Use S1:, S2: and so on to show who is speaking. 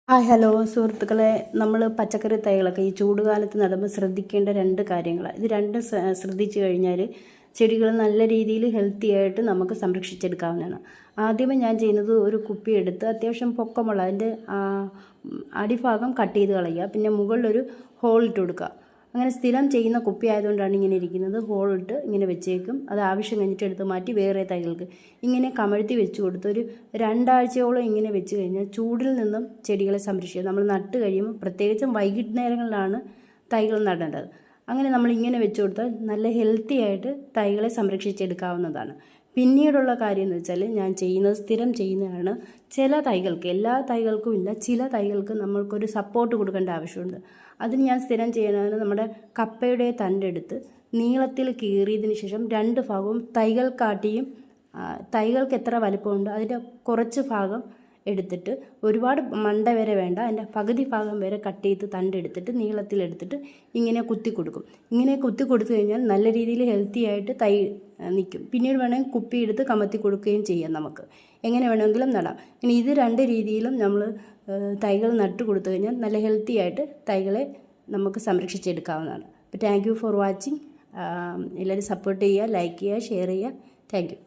S1: Hello സുഹൃത്തുക്കളെ, നമ്മൾ പച്ചക്കറി തൈകളൊക്കെ ഈ ചൂടുകാലത്ത് നടുമ്പോൾ ശ്രദ്ധിക്കേണ്ട രണ്ട് കാര്യങ്ങളാണ്. ഇത് രണ്ടും ശ്രദ്ധിച്ചു കഴിഞ്ഞാൽ ചെടികൾ നല്ല രീതിയിൽ ഹെൽത്തി ആയിട്ട് നമുക്ക് സംരക്ഷിച്ചെടുക്കാവുന്നതാണ്. ആദ്യമേ ഞാൻ ചെയ്യുന്നത് ഒരു കുപ്പി എടുത്ത് അത്യാവശ്യം പൊക്കമുള്ള അതിൻ്റെ അടിഭാഗം കട്ട് ചെയ്ത് കളയുക. പിന്നെ മുകളിലൊരു ഹോൾ ഇട്ട് കൊടുക്കുക. അങ്ങനെ സ്ഥിരം ചെയ്യുന്ന കുപ്പി ആയതുകൊണ്ടാണ് ഇങ്ങനെ ഇരിക്കുന്നത്. ഹോളിട്ട് ഇങ്ങനെ വെച്ചേക്കും. അത് ആവശ്യം കഴിഞ്ഞിട്ട് എടുത്ത് മാറ്റി വേറെ തൈകൾക്ക് ഇങ്ങനെ കമഴ്ത്തി വെച്ച് കൊടുത്ത് ഒരു 2 ആഴ്ചയോളം ഇങ്ങനെ വെച്ച് കഴിഞ്ഞാൽ ചൂടിൽ നിന്നും ചെടികളെ സംരക്ഷിക്കുക. നമ്മൾ നട്ട് കഴിയുമ്പോൾ പ്രത്യേകിച്ചും വൈകിട്ട് നേരങ്ങളിലാണ് തൈകൾ നടേണ്ടത്. അങ്ങനെ നമ്മൾ ഇങ്ങനെ വെച്ച് കൊടുത്താൽ നല്ല ഹെൽത്തി ആയിട്ട് തൈകളെ സംരക്ഷിച്ചെടുക്കാവുന്നതാണ്. പിന്നീടുള്ള കാര്യം എന്ന് വെച്ചാൽ ഞാൻ ചെയ്യുന്നത് സ്ഥിരം ചെയ്യുന്നതാണ്. ചില തൈകൾക്ക്, എല്ലാ തൈകൾക്കും ഇല്ല, ചില തൈകൾക്ക് നമ്മൾക്കൊരു സപ്പോർട്ട് കൊടുക്കേണ്ട ആവശ്യമുണ്ട്. അതിന് ഞാൻ സ്ഥിരം ചെയ്യുന്നത് നമ്മുടെ കപ്പയുടെ തണ്ടെടുത്ത് നീളത്തിൽ കീറിയതിന് ശേഷം 2 ഭാഗവും തൈകൾക്ക് എത്ര വലിപ്പമുണ്ട് അതിൻ്റെ കുറച്ച് ഭാഗം എടുത്തിട്ട്, ഒരുപാട് മണ്ട വരെ വേണ്ട, അതിൻ്റെ പകുതി ഭാഗം വരെ കട്ട് ചെയ്ത് തണ്ടെടുത്തിട്ട് നീളത്തിലെടുത്തിട്ട് ഇങ്ങനെ കുത്തി കൊടുക്കും. ഇങ്ങനെ കുത്തി കൊടുത്തു കഴിഞ്ഞാൽ നല്ല രീതിയിൽ ഹെൽത്തി ആയിട്ട് തൈ നിൽക്കും. പിന്നീട് വേണമെങ്കിൽ കുപ്പി എടുത്ത് കമത്തി കൊടുക്കുകയും ചെയ്യാം. നമുക്ക് എങ്ങനെ വേണമെങ്കിലും നടാം. ഇനി ഇത് 2 രീതിയിലും നമ്മൾ തൈകൾ നട്ട് കൊടുത്തു കഴിഞ്ഞാൽ നല്ല ഹെൽത്തി ആയിട്ട് തൈകളെ നമുക്ക് സംരക്ഷിച്ചെടുക്കാവുന്നതാണ്. അപ്പോൾ താങ്ക് യു ഫോർ വാച്ചിങ്. എല്ലാവരും സപ്പോർട്ട് ചെയ്യുക, ലൈക്ക് ചെയ്യുക, ഷെയർ ചെയ്യുക. Thank you.